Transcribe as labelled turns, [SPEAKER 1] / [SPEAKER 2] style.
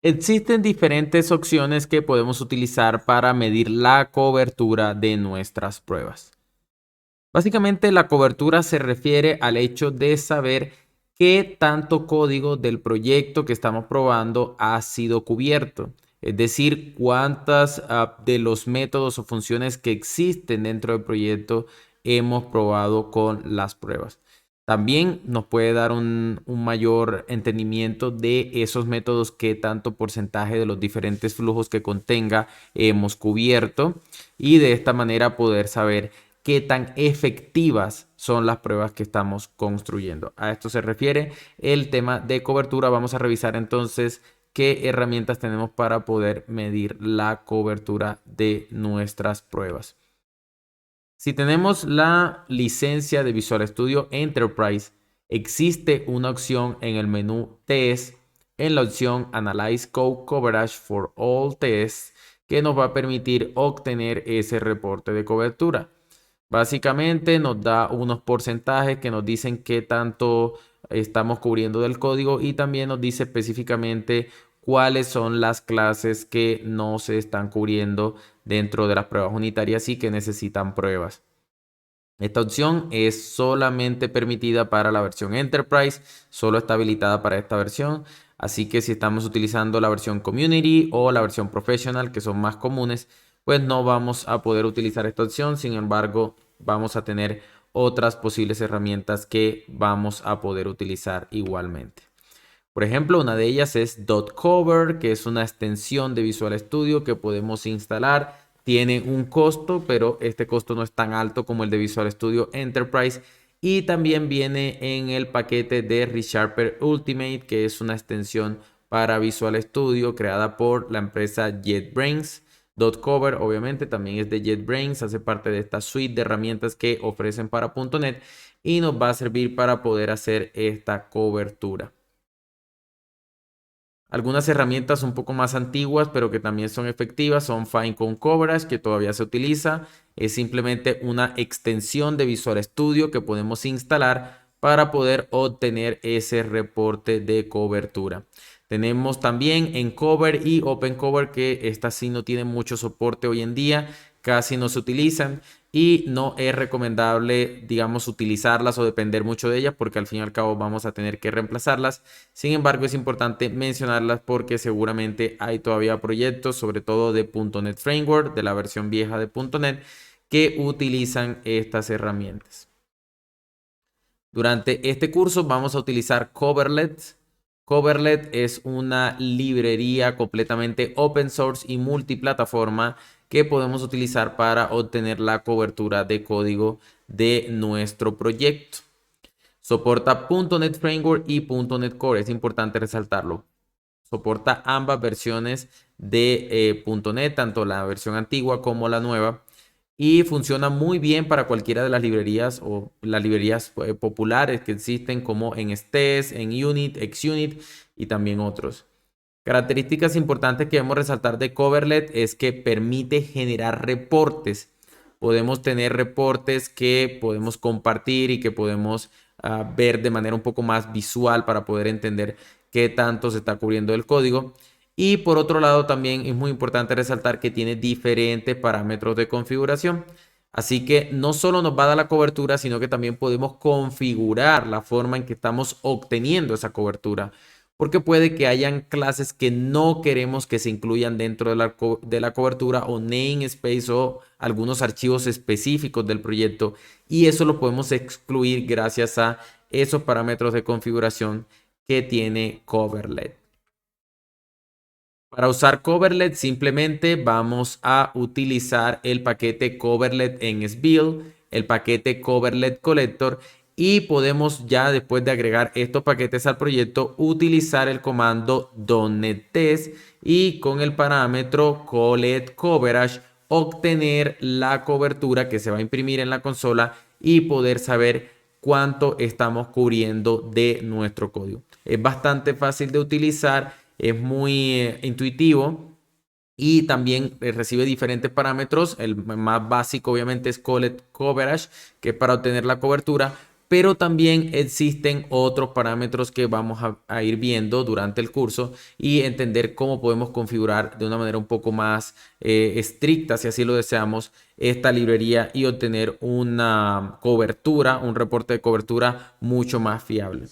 [SPEAKER 1] Existen diferentes opciones que podemos utilizar para medir la cobertura de nuestras pruebas. Básicamente, la cobertura se refiere al hecho de saber qué tanto código del proyecto que estamos probando ha sido cubierto. Es decir, cuántas de los métodos o funciones que existen dentro del proyecto hemos probado con las pruebas. También nos puede dar un mayor entendimiento de esos métodos, qué tanto porcentaje de los diferentes flujos que contenga hemos cubierto, y de esta manera poder saber qué tan efectivas son las pruebas que estamos construyendo. A esto se refiere el tema de cobertura. Vamos a revisar entonces qué herramientas tenemos para poder medir la cobertura de nuestras pruebas. Si tenemos la licencia de Visual Studio Enterprise, existe una opción en el menú Test, en la opción Analyze Code Coverage for All Tests, que nos va a permitir obtener ese reporte de cobertura. Básicamente nos da unos porcentajes que nos dicen qué tanto estamos cubriendo del código, y también nos dice específicamente cuáles son las clases que no se están cubriendo dentro de las pruebas unitarias y que necesitan pruebas. Esta opción es solamente permitida para la versión Enterprise, solo está habilitada para esta versión. Así que si estamos utilizando la versión Community o la versión Professional, que son más comunes, pues no vamos a poder utilizar esta opción. Sin embargo, vamos a tener otras posibles herramientas que vamos a poder utilizar igualmente. Por ejemplo, una de ellas es .cover, que es una extensión de Visual Studio que podemos instalar. Tiene un costo, pero este costo no es tan alto como el de Visual Studio Enterprise. Y también viene en el paquete de ReSharper Ultimate, que es una extensión para Visual Studio creada por la empresa JetBrains. .cover obviamente también es de JetBrains, hace parte de esta suite de herramientas que ofrecen para .NET y nos va a servir para poder hacer esta cobertura. Algunas herramientas un poco más antiguas, pero que también son efectivas, son Finecone Coverage, que todavía se utiliza. Es simplemente una extensión de Visual Studio que podemos instalar para poder obtener ese reporte de cobertura. Tenemos también Encover y OpenCover, que estas sí no tienen mucho soporte hoy en día, casi no se utilizan y no es recomendable, digamos, utilizarlas o depender mucho de ellas, porque al fin y al cabo vamos a tener que reemplazarlas. Sin embargo, es importante mencionarlas porque seguramente hay todavía proyectos, sobre todo de .NET Framework, de la versión vieja de .NET, que utilizan estas herramientas. Durante este curso vamos a utilizar Coverlet. Coverlet es una librería completamente open source y multiplataforma que podemos utilizar para obtener la cobertura de código de nuestro proyecto. Soporta .NET Framework y .NET Core, es importante resaltarlo. Soporta ambas versiones de .NET, tanto la versión antigua como la nueva, y funciona muy bien para cualquiera de las librerías o las librerías populares que existen, como en STES, en Unit, XUnit y también otros. Características importantes que debemos resaltar de Coverlet es que permite generar reportes. Podemos tener reportes que podemos compartir y que podemos ver de manera un poco más visual para poder entender qué tanto se está cubriendo el código. Y por otro lado, también es muy importante resaltar que tiene diferentes parámetros de configuración. Así que no solo nos va a dar la cobertura, sino que también podemos configurar la forma en que estamos obteniendo esa cobertura, porque puede que hayan clases que no queremos que se incluyan dentro de la cobertura, o namespace o algunos archivos específicos del proyecto, y eso lo podemos excluir gracias a esos parámetros de configuración que tiene Coverlet. Para usar Coverlet simplemente vamos a utilizar el paquete Coverlet en SBuild, el paquete Coverlet Collector, y podemos ya, después de agregar estos paquetes al proyecto, utilizar el comando .NET-test y con el parámetro collect coverage obtener la cobertura que se va a imprimir en la consola y poder saber cuánto estamos cubriendo de nuestro código. Es bastante fácil de utilizar, es muy intuitivo y también recibe diferentes parámetros. El más básico obviamente es collect coverage, que es para obtener la cobertura, pero también existen otros parámetros que vamos a ir viendo durante el curso y entender cómo podemos configurar de una manera un poco más estricta, si así lo deseamos, esta librería y obtener una cobertura, un reporte de cobertura mucho más fiable.